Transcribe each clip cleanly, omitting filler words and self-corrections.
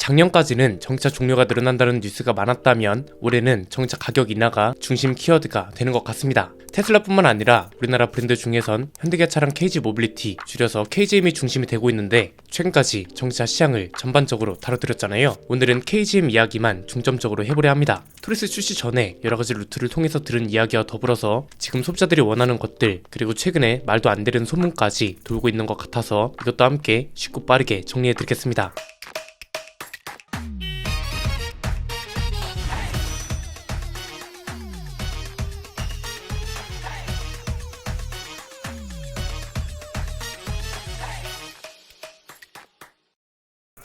작년까지는 전기차 종류가 늘어난다는 뉴스가 많았다면 올해는 전기차 가격 인하가 중심 키워드가 되는 것 같습니다. 테슬라뿐만 아니라 우리나라 브랜드 중에선 현대기아차랑 KG 모빌리티, 줄여서 KGM이 중심이 되고 있는데 최근까지 전기차 시장을 전반적으로 다뤄드렸잖아요. 오늘은 KGM 이야기만 중점적으로 해보려 합니다. 토리스 출시 전에 여러가지 루트를 통해서 들은 이야기와 더불어서 지금 소비자들이 원하는 것들, 그리고 최근에 말도 안 되는 소문까지 돌고 있는 것 같아서 이것도 함께 쉽고 빠르게 정리해드리겠습니다.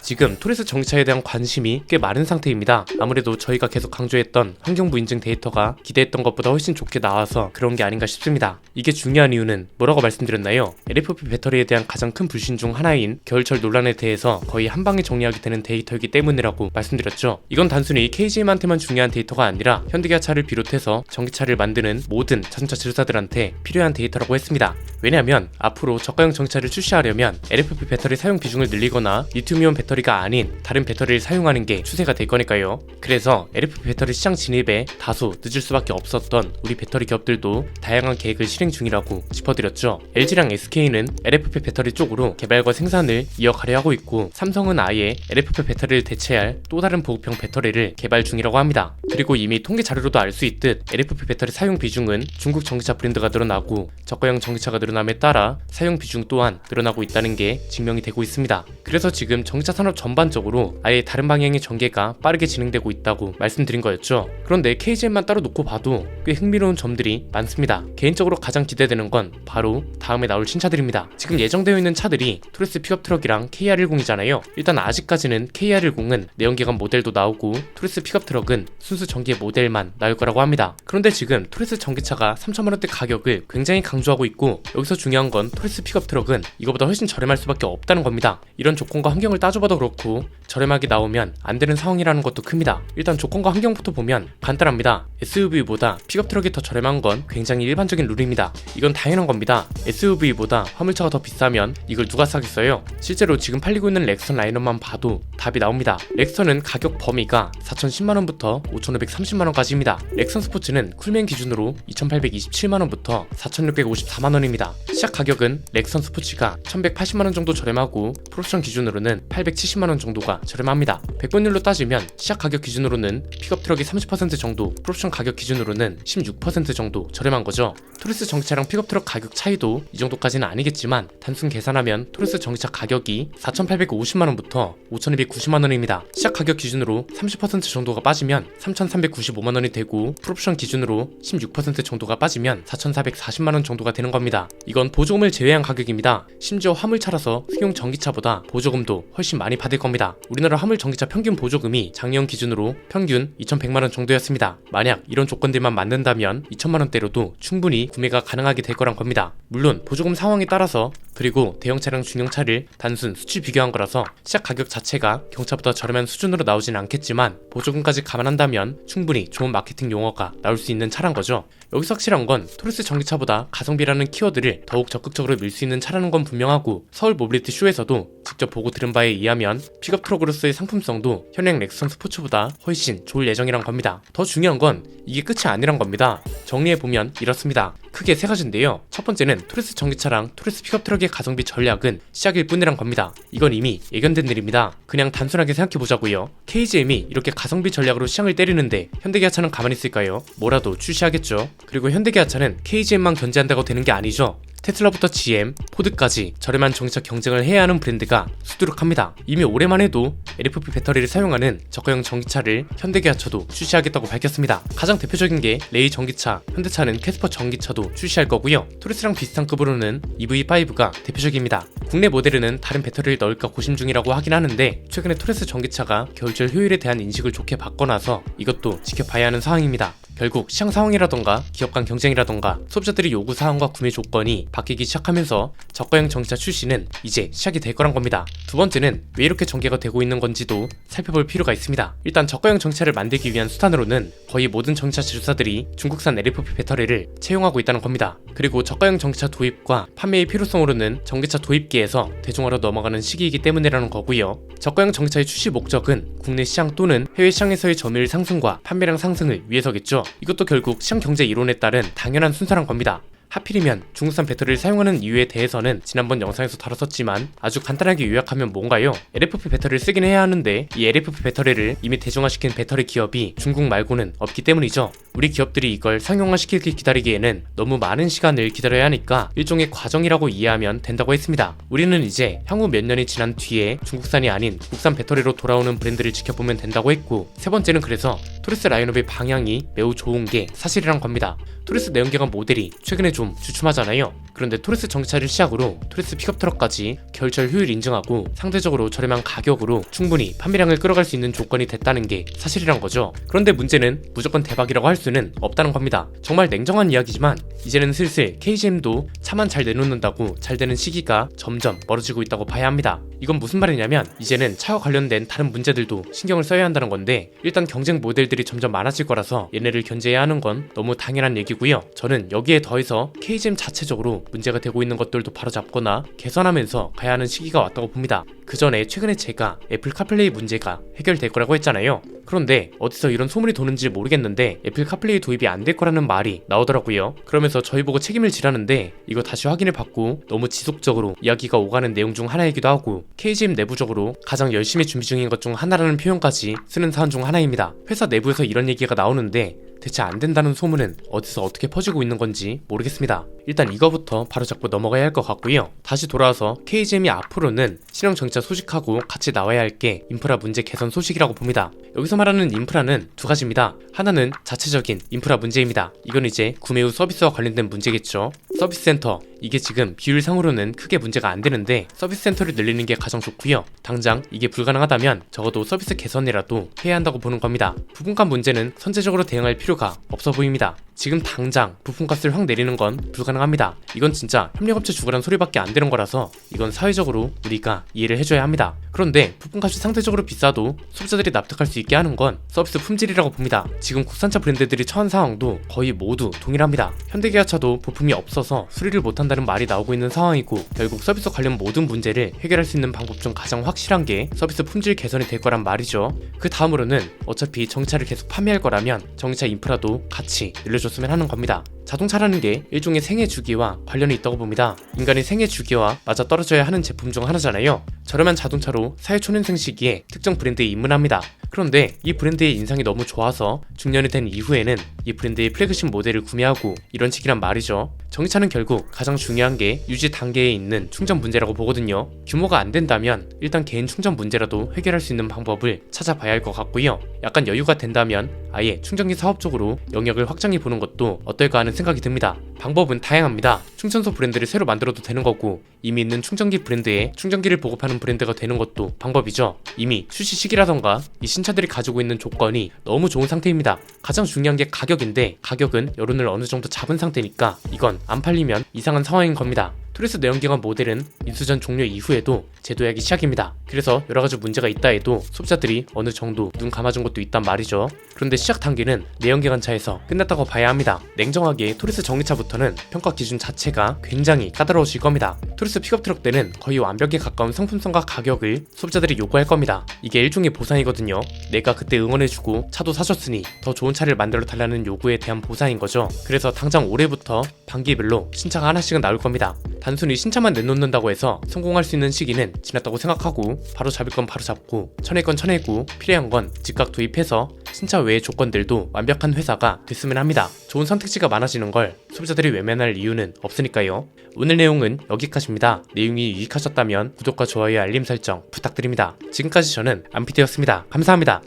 지금 토리스 전기차에 대한 관심이 꽤 많은 상태입니다. 아무래도 저희가 계속 강조했던 환경부 인증 데이터가 기대했던 것보다 훨씬 좋게 나와서 그런 게 아닌가 싶습니다. 이게 중요한 이유는 뭐라고 말씀드렸나요? LFP 배터리에 대한 가장 큰 불신 중 하나인 겨울철 논란에 대해서 거의 한 방에 정리하게 되는 데이터이기 때문이라고 말씀드렸죠. 이건 단순히 KGM한테만 중요한 데이터가 아니라 현대기아차를 비롯해서 전기차를 만드는 모든 자동차 제조사들한테 필요한 데이터라고 했습니다. 왜냐하면 앞으로 저가형 전기차를 출시하려면 LFP 배터리 사용 비중을 늘리거나 리튬이온 배터리가 아닌 다른 배터리를 사용하는 게 추세가 될 거니까요. 그래서 LFP 배터리 시장 진입에 다소 늦을 수밖에 없었던 우리 배터리 기업들도 다양한 계획을 실행 중이라고 짚어드렸죠. LG랑 SK는 LFP 배터리 쪽으로 개발과 생산을 이어가려 하고 있고, 삼성은 아예 LFP 배터리를 대체할 또 다른 보급형 배터리를 개발 중이라고 합니다. 그리고 이미 통계 자료로도 알 수 있듯 LFP 배터리 사용 비중은 중국 전기차 브랜드가 늘어나고 저가형 전기차가 늘어남에 따라 사용 비중 또한 늘어나고 있다는 게 증명이 되고 있습니다. 그래서 지금 전기차 산업 전반적으로 아예 다른 방향의 전개가 빠르게 진행되고 있다고 말씀드린 거였죠. 그런데 KGM만 따로 놓고 봐도 꽤 흥미로운 점들이 많습니다. 개인적으로 가장 기대되는 건 바로 다음에 나올 신차들입니다. 지금 예정되어 있는 차들이 토리스 픽업 트럭이랑 KR10이잖아요. 일단 아직까지는 KR10은 내연기관 모델도 나오고 토리스 픽업 트럭은 순수 전기 모델만 나올 거라고 합니다. 그런데 지금 토리스 전기차가 3천만원대 가격을 굉장히 강조하고 있고, 여기서 중요한 건 토리스 픽업 트럭은 이거보다 훨씬 저렴할 수밖에 없다는 겁니다. 이런 조건과 환경을 따져봐도 그렇고 저렴하게 나오면 안 되는 상황이라는 것도 큽니다. 일단 조건과 환경부터 보면 간단합니다. SUV보다 픽업 트럭이 더 저렴한 건 굉장히 일반적인 룰입니다. 이건 당연한 겁니다. SUV보다 화물차가 더 비싸면 이걸 누가 사겠어요? 실제로 지금 팔리고 있는 렉선 라인업만 봐도 답이 나옵니다. 렉선은 가격 범위가 4,010만원부터 5,530만원까지입니다. 렉선 스포츠는 쿨맨 기준으로 2,827만원부터 4,654만원입니다. 시작 가격은 렉선 스포츠가 1,180만원 정도 저렴하고 프로옵션 기준으로는 870만원 정도가 저렴합니다. 백분율로 따지면 시작 가격 기준으로는 픽업 트럭이 30% 정도, 프로옵션 가격 기준으로는 16% 정도 저렴한 거죠. 토리스 전기차랑 픽업 트럭 가격 차이도 이 정도까지는 아니겠지만 단순 계산하면 토리스 전기차 가격이 4,850만원부터 5,290만원입니다. 시작 가격 기준으로 30% 정도가 빠지면 3,395만원이 되고, 프로옵션 기준으로 16% 정도가 빠지면 4,440만원 정도가 되는 겁니다. 이건 보조금을 제외한 가격입니다. 심지어 화물차라서 승용 전기차보다 보조금도 훨씬 많이 받을 겁니다. 우리나라 화물 전기차 평균 보조금이 작년 기준으로 평균 2,100만원 정도였습니다. 만약 이런 조건들만 맞는다면 2,000만원대로도 충분히 구매가 가능하게 될 거란 겁니다. 물론 보조금 상황에 따라서, 그리고 대형차랑 중형차를 단순 수치 비교한 거라서 시작 가격 자체가 경차보다 저렴한 수준으로 나오진 않겠지만 보조금까지 감안한다면 충분히 좋은 마케팅 용어가 나올 수 있는 차란 거죠. 여기서 확실한 건 토리스 전기차보다 가성비라는 키워드를 더욱 적극적으로 밀 수 있는 차라는 건 분명하고, 서울 모빌리티 쇼에서도 직접 보고 들은 바에 의하면 픽업 트럭으로서의 상품성도 현행 렉선 스포츠보다 훨씬 좋을 예정이란 겁니다. 더 중요한 건 이게 끝이 아니란 겁니다. 정리해보면 이렇습니다. 크게 세 가지인데요. 첫 번째는 토리스 전기차랑 토리스 픽업 트럭의 가성비 전략은 시작일 뿐이란 겁니다. 이건 이미 예견된 일입니다. 그냥 단순하게 생각해보자고요. KGM이 이렇게 가성비 전략으로 시장을 때리는데 현대기아차는 가만히 있을까요? 뭐라도 출시하겠죠. 그리고 현대기아차는 KGM만 견제한다고 되는 게 아니죠. 테슬라부터 GM, 포드까지 저렴한 전기차 경쟁을 해야 하는 브랜드가 수두룩합니다. 이미 올해만 해도 LFP 배터리를 사용하는 저가형 전기차를 현대기아차도 출시하겠다고 밝혔습니다. 가장 대표적인 게 레이 전기차, 현대차는 캐스퍼 전기차도 출시할 거고요. 토리스랑 비슷한 급으로는 EV5가 대표적입니다. 국내 모델에는 다른 배터리를 넣을까 고심 중이라고 하긴 하는데, 최근에 토리스 전기차가 겨울철 효율에 대한 인식을 좋게 바꿔놔서 이것도 지켜봐야 하는 상황입니다. 결국 시장 상황이라던가 기업 간 경쟁이라던가 소비자들의 요구 사항과 구매 조건이 바뀌기 시작하면서 저가형 전기차 출시는 이제 시작이 될 거란 겁니다. 두 번째는 왜 이렇게 전개가 되고 있는 건지도 살펴볼 필요가 있습니다. 일단 저가형 전기차를 만들기 위한 수단으로는 거의 모든 전기차 제조사들이 중국산 LFP 배터리를 채용하고 있다는 겁니다. 그리고 저가형 전기차 도입과 판매의 필요성으로는 전기차 도입기에서 대중화로 넘어가는 시기이기 때문이라는 거고요. 저가형 전기차의 출시 목적은 국내 시장 또는 해외 시장에서의 점유율 상승과 판매량 상승을 위해서겠죠. 이것도 결국 시장 경제 이론에 따른 당연한 순서란 겁니다. 하필이면 중국산 배터리를 사용하는 이유에 대해서는 지난번 영상에서 다뤘었지만 아주 간단하게 요약하면 뭔가요? LFP 배터리를 쓰긴 해야 하는데 이 LFP 배터리를 이미 대중화시킨 배터리 기업이 중국 말고는 없기 때문이죠. 우리 기업들이 이걸 상용화시키길 기다리기에는 너무 많은 시간을 기다려야 하니까 일종의 과정이라고 이해하면 된다고 했습니다. 우리는 이제 향후 몇 년이 지난 뒤에 중국산이 아닌 국산 배터리로 돌아오는 브랜드를 지켜보면 된다고 했고, 세 번째는 그래서 토레스 라인업의 방향이 매우 좋은 게 사실이란 겁니다. 토레스 내연기관 모델이 최근에 좀 주춤하잖아요. 그런데 토레스 전기차를 시작으로 토레스 픽업 트럭까지 겨울철 효율 인증하고 상대적으로 저렴한 가격으로 충분히 판매량을 끌어갈 수 있는 조건이 됐다는 게 사실이란 거죠. 그런데 문제는 무조건 대박이라고 할 수는 없다는 겁니다. 정말 냉정한 이야기지만 이제는 슬슬 KGM도 차만 잘 내놓는다고 잘 되는 시기가 점점 멀어지고 있다고 봐야 합니다. 이건 무슨 말이냐면 이제는 차와 관련된 다른 문제들도 신경을 써야 한다는 건데, 일단 경쟁 모델들이 점점 많아질 거라서 얘네를 견제해야 하는 건 너무 당연한 얘기고요. 저는 여기에 더해서 KGM 자체적으로 문제가 되고 있는 것들도 바로잡거나 개선하면서 가야 하는 시기가 왔다고 봅니다. 그 전에 최근에 제가 애플 카플레이 문제가 해결될 거라고 했잖아요. 그런데 어디서 이런 소문이 도는지 모르겠는데 애플 카플레이 도입이 안 될 거라는 말이 나오더라고요. 그러면서 저희 보고 책임을 지라는데 이거 다시 확인해 봤고 너무 지속적으로 이야기가 오가는 내용 중 하나이기도 하고 KGM 내부적으로 가장 열심히 준비 중인 것 중 하나라는 표현까지 쓰는 사안 중 하나입니다. 회사 내부에서 이런 얘기가 나오는데 대체 안 된다는 소문은 어디서 어떻게 퍼지고 있는 건지 모르겠습니다. 일단 이거부터 바로 잡고 넘어가야 할 것 같고요. 다시 돌아와서 KGM이 앞으로는 실형 전기차 소식하고 같이 나와야 할 게 인프라 문제 개선 소식이라고 봅니다. 여기서 말하는 인프라는 두 가지입니다. 하나는 자체적인 인프라 문제입니다. 이건 이제 구매 후 서비스와 관련된 문제겠죠. 서비스 센터, 이게 지금 비율상으로는 크게 문제가 안 되는데 서비스 센터를 늘리는 게 가장 좋고요. 당장 이게 불가능하다면 적어도 서비스 개선이라도 해야 한다고 보는 겁니다. 부품값 문제는 선제적으로 대응할 필요가 없어 보입니다. 지금 당장 부품값을 확 내리는 건 불가능합니다. 이건 진짜 협력업체 죽으란 소리밖에 안 되는 거라서 이건 사회적으로 우리가 이해를 해줘야 합니다. 그런데 부품값이 상대적으로 비싸도 소비자들이 납득할 수 있게 하는 건 서비스 품질이라고 봅니다. 지금 국산차 브랜드들이 처한 상황도 거의 모두 동일합니다. 현대기아차도 부품이 없어서 수리를 못한다는 말이 나오고 있는 상황이고, 결국 서비스 관련 모든 문제를 해결할 수 있는 방법 중 가장 확실한 게 서비스 품질 개선이 될 거란 말이죠. 그 다음으로는 어차피 전기차를 계속 판매할 거라면 전기차 인프라도 같이 늘려줬으면 하는 겁니다. 자동차라는 게 일종의 생애 주기와 관련이 있다고 봅니다. 인간의 생애 주기와 맞아떨어져야 하는 제품 중 하나잖아요. 저렴한 자동차로 사회초년생 시기에 특정 브랜드에 입문합니다. 그런데 이 브랜드의 인상이 너무 좋아서 중년이 된 이후에는 이 브랜드의 플래그십 모델을 구매하고 이런 식이란 말이죠. 전기차는 결국 가장 중요한 게 유지 단계에 있는 충전 문제라고 보거든요. 규모가 안 된다면 일단 개인 충전 문제라도 해결할 수 있는 방법을 찾아봐야 할 것 같고요. 약간 여유가 된다면 아예 충전기 사업 쪽으로 영역을 확장해 보는 것도 어떨까 하는 생각이 듭니다. 방법은 다양합니다. 충전소 브랜드를 새로 만들어도 되는 거고, 이미 있는 충전기 브랜드에 충전기를 보급하는 브랜드가 되는 것도 방법이죠. 이미 출시 시기라던가 이 신차들이 가지고 있는 조건이 너무 좋은 상태입니다. 가장 중요한 게 가격인데, 가격은 여론을 어느 정도 잡은 상태니까 이건 안 팔리면 이상한 상황인 겁니다. 토레스 내연기관 모델은 인수전 종료 이후에도 재도약이 시작입니다. 그래서 여러가지 문제가 있다 해도 소비자들이 어느 정도 눈 감아준 것도 있단 말이죠. 그런데 시작 단계는 내연기관차에서 끝났다고 봐야 합니다. 냉정하게 토레스 전기차부터는 평가 기준 자체가 굉장히 까다로우실 겁니다. 토레스 픽업 트럭 때는 거의 완벽에 가까운 상품성과 가격을 소비자들이 요구할 겁니다. 이게 일종의 보상이거든요. 내가 그때 응원해주고 차도 사줬으니 더 좋은 차를 만들어 달라는 요구에 대한 보상인 거죠. 그래서 당장 올해부터 반기별로 신차가 하나씩은 나올 겁니다. 단순히 신차만 내놓는다고 해서 성공할 수 있는 시기는 지났다고 생각하고, 바로 잡을 건 바로 잡고 쳐낼 건 쳐내고 필요한 건 즉각 도입해서 신차 외의 조건들도 완벽한 회사가 됐으면 합니다. 좋은 선택지가 많아지는 걸 소비자들이 외면할 이유는 없으니까요. 오늘 내용은 여기까지입니다. 내용이 유익하셨다면 구독과 좋아요, 알림 설정 부탁드립니다. 지금까지 저는 안피디였습니다. 감사합니다.